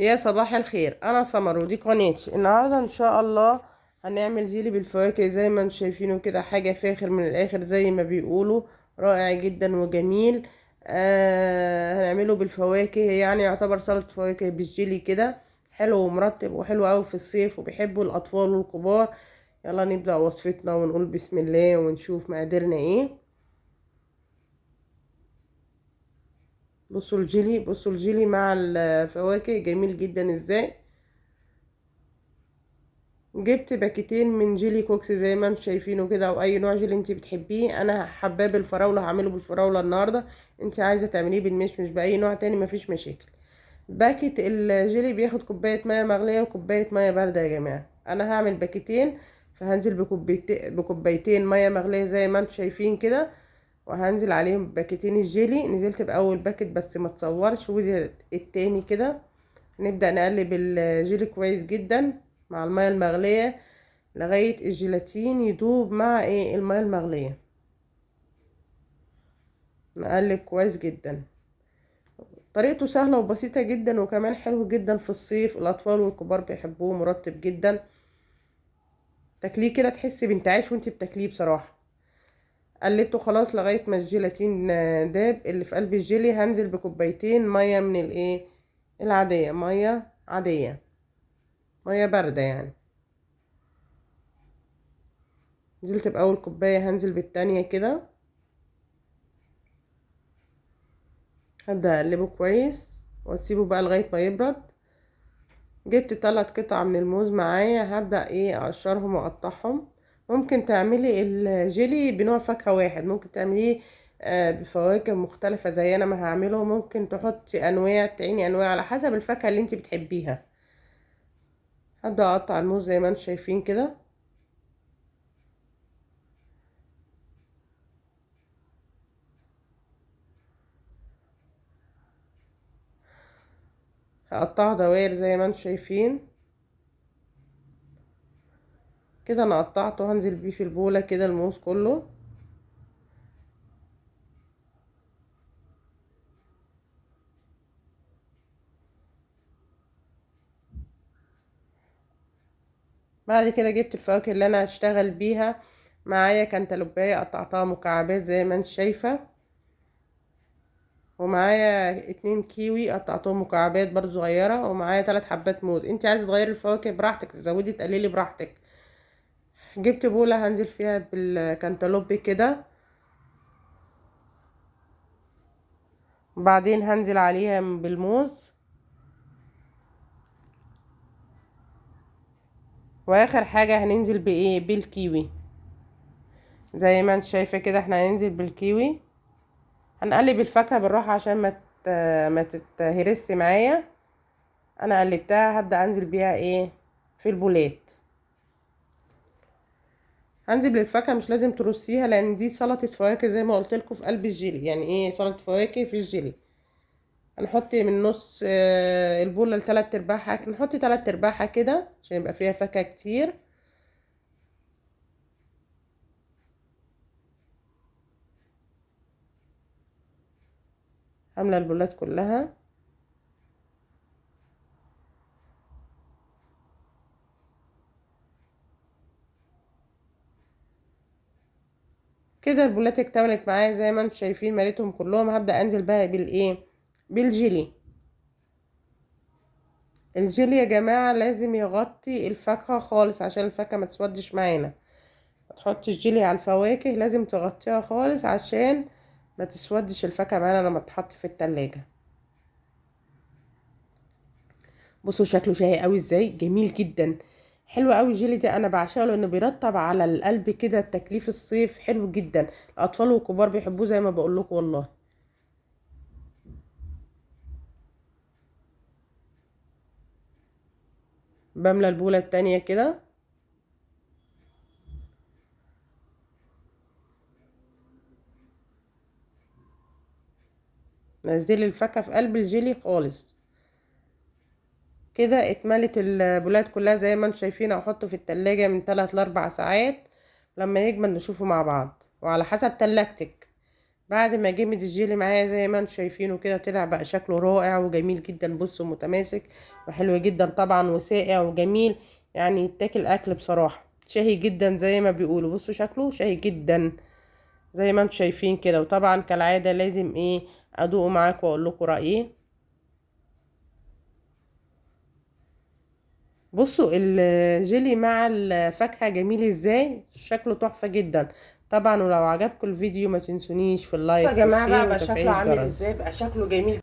يا صباح الخير، انا سمر ودي قناتي. النهارده ان شاء الله هنعمل جيلي بالفواكه زي ما انتم شايفينه كده، حاجه فاخر من الاخر زي ما بيقولوا. رائع جدا وجميل. هنعمله بالفواكه، يعني يعتبر سلطه فواكه بالجيلي كده. حلو ومرطب وحلو قوي في الصيف، وبيحبه الاطفال والكبار. يلا نبدأ وصفتنا ونقول بسم الله ونشوف مقاديرنا ايه. بصوا الجيلي مع الفواكه جميل جدا ازاي. جبت باكيتين من جيلي كوكس زي ما انتم شايفينه كده، او اي نوع جيلي انت بتحبيه. انا حباه بالفراوله، هعمله بالفراوله النهارده. انت عايزه تعمليه بالمشمش باي نوع تاني مفيش مشاكل. باكيت الجيلي بياخد كوبايه ميه مغليه وكوبايه ميه بارده يا جماعه. انا هعمل باكيتين، فهنزل بكوبايتين ميه مغليه زي ما انتم شايفين كده، وهنزل عليهم باكيتين الجيلي. نزلت باول باكيت بس ما تصورش، ودي التاني كده. نبدأ نقلب الجيلي كويس جدا مع المية المغلية لغاية الجيلاتين يدوب مع المية المغلية. نقلب كويس جدا. طريقته سهلة وبسيطة جدا، وكمان حلو جدا في الصيف. الأطفال والكبار بيحبوه، مرطب جدا. تاكليه كده تحسي بانتعاش وانتي بتاكليه بصراحة. قلبته خلاص لغاية ما الجيلاتين داب اللي في قلب الجيلي. هنزل بكوبايتين مية من العادية، مية عادية، مية باردة يعني. نزلت بأول كوباية، هنزل بالتانية كده. هبدأ اقلبه كويس واسيبه بقى لغاية ما يبرد. جبت 3 قطع من الموز معايا، هبدأ اقشرهم واقطعهم. ممكن تعملي الجيلي بنوع فاكهة واحد، ممكن تعمليه بفواكه مختلفة زي انا ما هعمله. ممكن تحطي انواع، تعيني انواع على حسب الفاكهة اللي انت بتحبيها. هبدأ اقطع الموز زي ما انتم شايفين كده. هقطعه دوائر زي ما انتم شايفين كده. انا قطعته، هنزل بيه في البولة كده الموز كله. بعد كده جبت الفواكه اللي انا هشتغل بيها. معايا كانتالوبايه قطعتها مكعبات زي ما انت شايفه، ومعايا 2 كيوي قطعتهم مكعبات برضو صغيره، ومعايا 3 حبات موز. انت عايزه تغيري الفواكه براحتك، تزودي تقللي براحتك. جبت بوله هنزل فيها بالكانتالوب كده، وبعدين هنزل عليها بالموز، واخر حاجه هننزل بالكيوي. زي ما انت شايفه كده احنا هننزل بالكيوي. هنقلب الفاكهه بالراحه عشان ما تتهرس معايا. انا قلبتها، هبدأ انزل بيها في البولات. هنزل بالفاكهه، مش لازم ترصيها لان دي سلطه فواكه زي ما قلت لكم في قلب الجيلي، يعني سلطه فواكه في الجيلي. هنحط من نص البوله لتلات ارباعها، نحط 3 ارباعها كده عشان يبقى فيها فاكهه كتير. عامله البولات كلها كده. البولات اكتملت معايا زي ما انتم شايفين، مليتهم كلهم. هبدأ انزل بقى بالجيلي. الجيلي يا جماعه لازم يغطي الفاكهه خالص عشان الفاكهه ما تسودش معانا. تحطي الجيلي على الفواكه لازم تغطيها خالص عشان ما تسودش الفاكهه معانا لما تحط في التلاجة. بصوا شكله شهي قوي ازاي، جميل جدا. حلو قوي الجيلي ده، انا بعشقه لانه بيرطب على القلب كده. تكليف الصيف حلو جدا، الاطفال والكبار بيحبوه زي ما بقول لكم والله. بملى البوله التانية كده. نزلي الفاكهه في قلب الجيلي خالص كده. اتملت البولات كلها زي ما انتم شايفين. احطه في التلاجة من 3 ل 4 ساعات، لما يجمد نشوفه مع بعض وعلى حسب تلاجتك. بعد ما جمد الجيلي معايا زي ما انتم شايفينه كده، طلع بقى شكله رائع وجميل جدا. بصوا متماسك وحلو جدا طبعا وساقع وجميل، يعني يتاكل اكل بصراحه شهي جدا زي ما بيقولوا. بصوا شكله شهي جدا زي ما انتم شايفين كده. وطبعا كالعاده لازم ايه ادوقه معاكم واقول لكم رايي. بصوا الجيلي مع الفاكهة جميل ازاي، شكله تحفة جدا طبعا. ولو عجبكم الفيديو ما تنسونيش في بصوا يا اللايك جماعه والشير بقى وتفعيل شكله عامل ازاي، الجرس. بقى شكله جميل